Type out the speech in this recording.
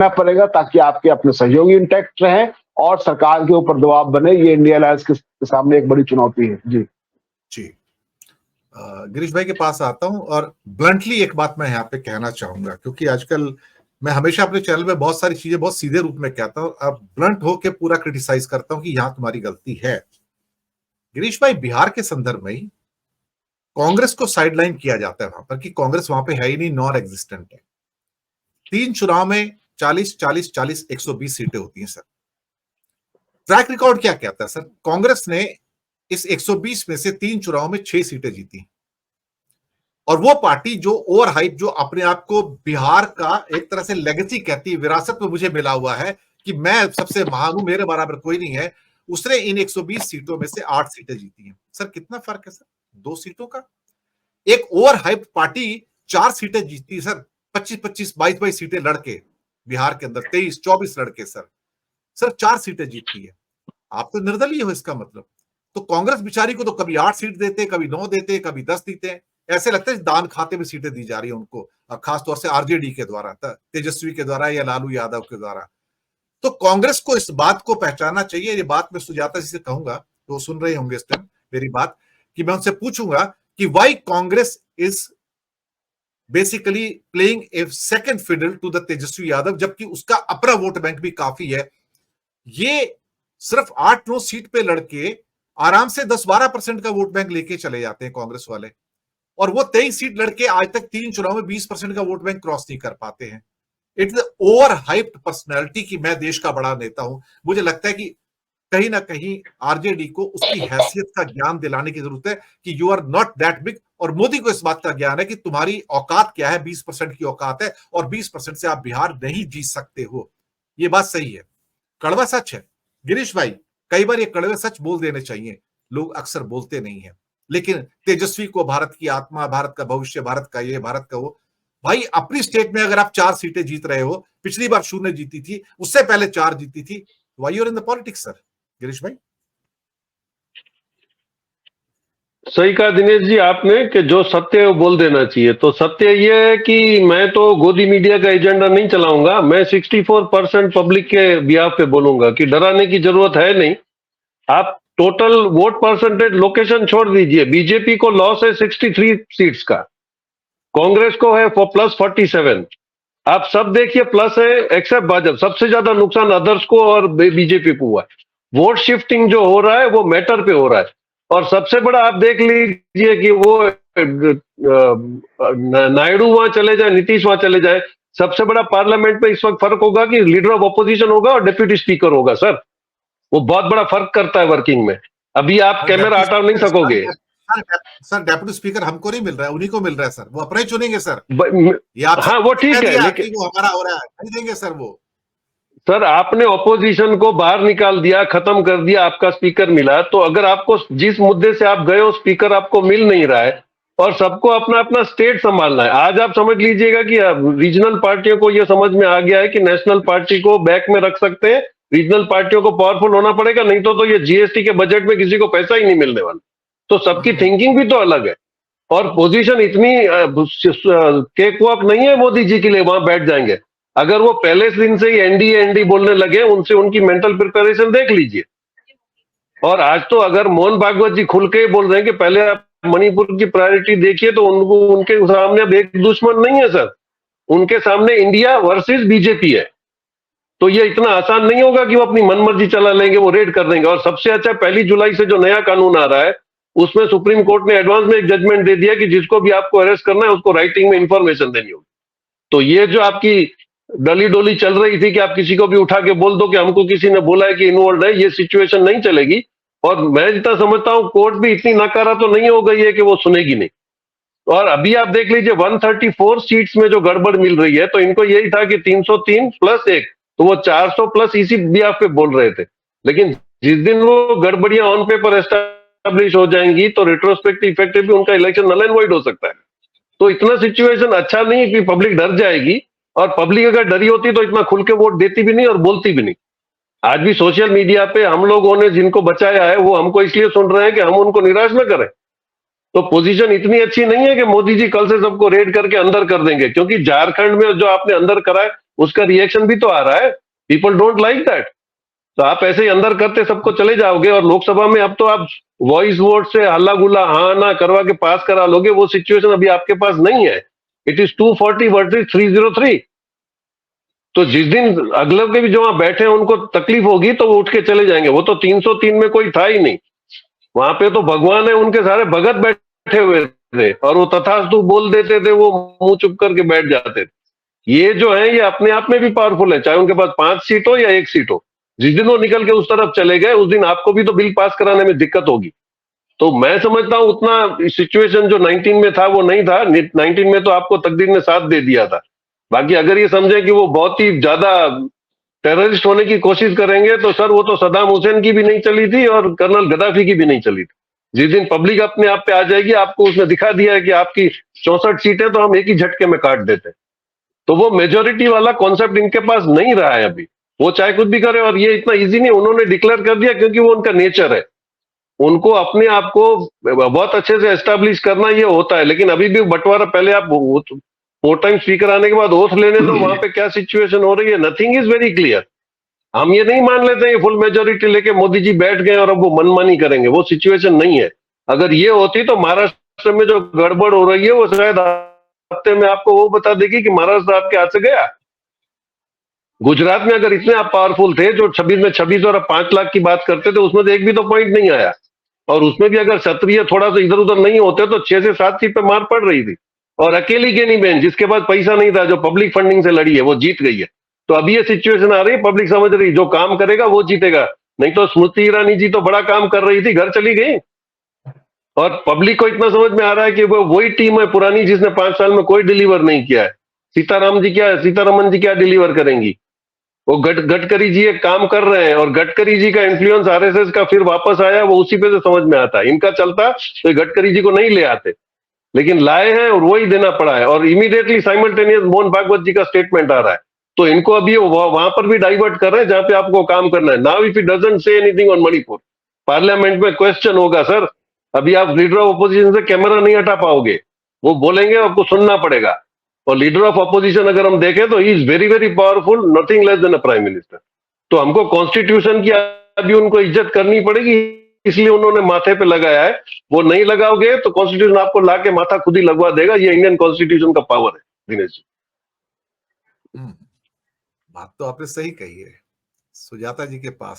पड़ेगा ताकि आपके अपने सहयोगी इंटैक्ट रहे और सरकार के ऊपर दबाव बने। ये इंडिया अलायंस के सामने एक बड़ी चुनौती है। जी जी, गिरीश भाई के पास आता हूं और ब्लंटली एक बात मैं यहाँ पे कहना चाहूंगा, क्योंकि आजकल मैं हमेशा अपने चैनल में बहुत सारी चीजें बहुत सीधे रूप में कहता हूं, अब ब्लंट होके पूरा क्रिटिसाइज करता हूं कि यहां तुम्हारी गलती है। गिरीश भाई, बिहार के संदर्भ में ही कांग्रेस को साइडलाइन किया जाता है वहां पर कि कांग्रेस वहां पे है ही नहीं, नॉन एग्जिस्टेंट है। 3 चुनाव में 40 40 40 120 सीटें होती हैं सर। ट्रैक रिकॉर्ड क्या कहता है सर? कांग्रेस ने इस 120 में से 3 चुनाव में 6 सीटें जीती, और वो पार्टी जो ओवर हाइप, जो अपने आप को बिहार का एक तरह से लेगेसी कहती है, विरासत में मुझे मिला हुआ है कि मैं सबसे महान हूं, मेरे बराबर कोई नहीं है, उसने इन 120 सीटों में से 8 सीटें जीती हैं। सर कितना फर्क है सर 2 सीटों का। एक ओवर हाइप पार्टी 4 सीटें जीतती सर, 25-25 22-22 सीटें लड़के, बिहार के अंदर 23-24 लड़के सर 4 सीटें जीतती है। आप तो निर्दलीय हो इसका मतलब। तो कांग्रेस बिचारी को तो कभी 8 सीट देते, कभी 9 देते, कभी 10 देते, ऐसे लगता है दान खाते में सीटें दी जा रही है उनको, खासतौर से आरजेडी के द्वारा, तेजस्वी के द्वारा या लालू यादव के द्वारा। तो कांग्रेस को इस बात को पहचानना चाहिए। ये बात मैं सुजाता जी से कहूंगा, तो सुन रहे होंगे इस टाइम मेरी बात, कि मैं उनसे पूछूंगा कि why Congress is basically playing a second fiddle to the Tejashwi Yadav, जबकि उसका अपना वोट बैंक भी काफी है। ये सिर्फ 8-9 सीट पे लड़के आराम से 10-12% का वोट बैंक लेके चले जाते हैं कांग्रेस वाले, और वो 23 सीट लड़के आज तक 3 चुनाव में 20% का वोट बैंक क्रॉस नहीं कर पाते हैं। इट्स ओवर हाइप्ड पर्सनैलिटी कि मैं देश का बड़ा नेता हूं। मुझे लगता है कि कहीं ना कहीं आरजेडी को उसकी हैसियत का ज्ञान दिलाने की जरूरत है कि you are not that big, और मोदी को इस बात का ज्ञान है कि तुम्हारी औकात क्या है, 20% की औकात है, और 20% से आप बिहार नहीं जीत सकते हो। ये बात सही है, कड़वा सच है गिरीश भाई। कई बार ये कड़वे सच बोल देने चाहिए, लोग अक्सर बोलते नहीं है। लेकिन तेजस्वी को भारत की आत्मा, भारत का भविष्य, भारत का ये, भारत का वो, भाई अपनी स्टेट में अगर आप 4 सीटें जीत रहे हो, पिछली बार 0 जीती थी, उससे पहले 4 जीती थी, why you are in the politics sir? Girish भाई सही कहा दिनेश जी आपने कि जो सत्य है वो बोल देना चाहिए। तो सत्य ये है कि मैं तो गोदी मीडिया का एजेंडा नहीं चलाऊंगा, मैं 64% पब्लिक के बिहाफ पे बोलूंगा कि डराने की जरूरत है नहीं। आप टोटल वोट परसेंटेज लोकेशन छोड़ दीजिए, बीजेपी को लॉस है 63 सीट्स का, कांग्रेस को है प्लस 47, आप सब देखिए प्लस है, एक्सेप्ट भाजपा। सबसे ज्यादा नुकसान अदर्स को और बीजेपी को हुआ है। वोट शिफ्टिंग जो हो रहा है वो मैटर पे हो रहा है, और सबसे बड़ा आप देख लीजिए कि वो नायडू वहां चले जाए, नीतीश वहां चले जाए, सबसे बड़ा पार्लियामेंट में इस वक्त फर्क होगा कि लीडर ऑफ अपोजिशन होगा और डिप्यूटी स्पीकर होगा सर। वो बहुत बड़ा फर्क करता है वर्किंग में। अभी आप कैमरा हटा नहीं सकोगे सर। डेप्यूटी स्पीकर हमको नहीं मिल रहा है, उन्हीं को मिल रहा है सर, वो अपने चुनेंगे सर। हाँ वो ठीक है, लेकिन वो हमारा हो रहा है, नहीं देंगे सर वो। सर आपने ऑपोजिशन को बाहर निकाल दिया, खत्म कर दिया, आपका स्पीकर मिला, तो अगर आपको जिस मुद्दे से आप गए हो स्पीकर आपको मिल नहीं रहा है, और सबको अपना अपना स्टेट संभालना है। आज आप समझ लीजिएगा कि रीजनल पार्टियों को यह समझ में आ गया है कि नेशनल पार्टी को बैक में रख सकते हैं, रीजनल पार्टियों को पावरफुल होना पड़ेगा, नहीं तो ये जीएसटी के बजट में किसी को पैसा ही नहीं मिलने वाला। तो सबकी थिंकिंग भी तो अलग है, और पोजीशन इतनी केक वॉक नहीं है मोदी जी के लिए वहां बैठ जाएंगे। अगर वो पहले दिन से ही एनडी बोलने लगे, उनसे उनकी मेंटल प्रिपरेशन देख लीजिए। और आज तो अगर मोहन भागवत जी खुल के बोल रहे हैं कि पहले आप मणिपुर की प्रायोरिटी देखिए, तो उनको उनके सामने अब एक दुश्मन नहीं है सर, उनके सामने इंडिया वर्सेस बीजेपी है। तो ये इतना आसान नहीं होगा कि वो अपनी मनमर्जी चला लेंगे, वो रेड कर देंगे। और सबसे अच्छा 1 जुलाई से जो नया कानून आ रहा है, उसमें सुप्रीम कोर्ट ने एडवांस में एक जजमेंट दे दिया कि जिसको भी आपको अरेस्ट करना है उसको राइटिंग में इंफॉर्मेशन देनी होगी। तो ये जो आपकी डली डोली चल रही थी कि आप किसी को भी उठा के बोल दो कि हमको किसी ने बोला है कि इन्वॉल्व है, ये सिचुएशन नहीं चलेगी। और मैं जितना समझता हूं कोर्ट भी इतनी नकारा तो नहीं हो गई है कि वो सुनेगी नहीं। और अभी आप देख लीजिए 134 सीट्स में जो गड़बड़ मिल रही है, तो इनको यही था कि 303 प्लस 1, तो वो 400 प्लस इसी बिहाफ पे बोल रहे थे। लेकिन जिस दिन वो गड़बड़ियां ऑन पेपर एस्टैब्लिश हो जाएंगी तो रिट्रोस्पेक्टिव इफेक्टिव भी उनका इलेक्शन नल एंड वॉइड हो सकता है। तो इतना सिचुएशन अच्छा नहीं है कि पब्लिक डर जाएगी, और पब्लिक अगर डरी होती तो इतना खुल के वोट देती भी नहीं और बोलती भी नहीं। आज भी सोशल मीडिया पे हम लोगों ने जिनको बचाया है वो हमको इसलिए सुन रहे हैं कि हम उनको निराश न करें। तो पोजीशन इतनी अच्छी नहीं है कि मोदी जी कल से सबको रेड करके अंदर कर देंगे, क्योंकि झारखंड में जो आपने अंदर करा है उसका रिएक्शन भी तो आ रहा है, पीपल डोंट लाइक दैट। तो आप ऐसे ही अंदर करते सबको चले जाओगे, और लोकसभा में अब तो आप वॉइस वोट से हल्ला गुल्ला हाँ ना करवा के पास करा लोगे, वो सिचुएशन अभी आपके पास नहीं है। It is 240 versus 303। तो जिस दिन अगले के भी जो वहां बैठे हैं उनको तकलीफ होगी तो वो उठ के चले जाएंगे। वो तो 303 में कोई था ही नहीं, वहां पे तो भगवान है उनके सारे भगत बैठे हुए थे, और वो तथास्तु बोल देते थे, वो मुंह चुप करके बैठ जाते थे। ये जो है ये अपने आप में भी पावरफुल है, चाहे उनके पास 5 सीट हो या 1 सीट हो। जिस दिन वो निकल के उस तरफ चले गए उस दिन आपको भी तो बिल पास कराने में दिक्कत होगी। तो मैं समझता हूं उतना सिचुएशन जो 19 में था वो नहीं था। 19 में तो आपको तकदीर ने साथ दे दिया था। बाकी अगर ये समझे कि वो बहुत ही ज्यादा टेररिस्ट होने की कोशिश करेंगे तो सर वो तो सद्दाम हुसैन की भी नहीं चली थी और कर्नल गद्दाफी की भी नहीं चली थी। जिस दिन पब्लिक अपने आप पे आ जाएगी, आपको उसने दिखा दिया है कि आपकी 64 सीटें तो हम एक ही झटके में काट देते हैं। तो वो मेजोरिटी वाला कॉन्सेप्ट इनके पास नहीं रहा है अभी। वो चाहे कुछ भी करे, और ये इतना इजी नहीं, उन्होंने डिक्लेयर कर दिया क्योंकि वो उनका नेचर है। उनको अपने आप को बहुत अच्छे से एस्टेब्लिश करना ये होता है। लेकिन अभी भी बंटवारा, पहले आप 4 टाइम स्पीकर आने के बाद ओथ लेने दो, वहां पे क्या सिचुएशन हो रही है, नथिंग इज वेरी क्लियर। हम ये नहीं मान लेते हैं फुल मेजोरिटी लेके मोदी जी बैठ गए और अब वो मनमानी करेंगे, वो सिचुएशन नहीं है। अगर ये होती तो महाराष्ट्र में जो गड़बड़ हो रही है वो शायद हफ्ते में आपको वो बता देगी कि महाराष्ट्र आपके हाथ से गया। गुजरात में अगर इतने आप पावरफुल थे, जो 26 और 5 लाख की बात करते थे, उसमें तो एक भी तो पॉइंट नहीं आया। और उसमें भी अगर क्षत्रिय थोड़ा सा इधर उधर नहीं होते तो 6 से 7 सीट पे मार पड़ रही थी। और अकेली गेनीबेन जिसके पास पैसा नहीं था, जो पब्लिक फंडिंग से लड़ी है, वो जीत गई है। तो अभी ये सिचुएशन आ रही है, पब्लिक समझ रही है जो काम करेगा वो जीतेगा। नहीं तो स्मृति ईरानी जी तो बड़ा काम कर रही थी, घर चली गई। और पब्लिक को इतना समझ में आ रहा है कि वो वही टीम है पुरानी जिसने 5 साल में कोई डिलीवर नहीं किया है। सीतारमन जी क्या डिलीवर करेंगी? वो गडकरी जी एक काम कर रहे हैं, और गडकरी जी का इन्फ्लुएंस आरएसएस का फिर वापस आया, वो उसी पे से समझ में आता है। इनका चलता तो गडकरी जी को नहीं ले आते, लेकिन लाए हैं और वही देना पड़ा है। और इमीडिएटली साइमल्टेनियस मोहन भागवत जी का स्टेटमेंट आ रहा है, तो इनको अभी वहां पर भी डाइवर्ट कर रहे हैं जहां पे आपको काम करना है। Now if it doesn't say anything on Manipur, parliament में क्वेश्चन होगा सर। अभी आप लीडर ऑफ अपोजिशन से कैमरा नहीं हटा पाओगे, वो बोलेंगे, आपको सुनना पड़ेगा। और लीडर ऑफ अपोजिशन अगर हम देखें तो he is very very powerful, nothing less than a prime minister. तो हमको कॉन्स्टिट्यूशन की अभी उनको इज्जत करनी पड़ेगी, इसलिए उन्होंने माथे पे लगाया है। वो नहीं लगाओगे तो कॉन्स्टिट्यूशन आपको लाके माथा खुद ही लगवा देगा। ये इंडियन कॉन्स्टिट्यूशन का पावर है दिनेश जी। बात तो आपने सही कही है। सुजाता जी के पास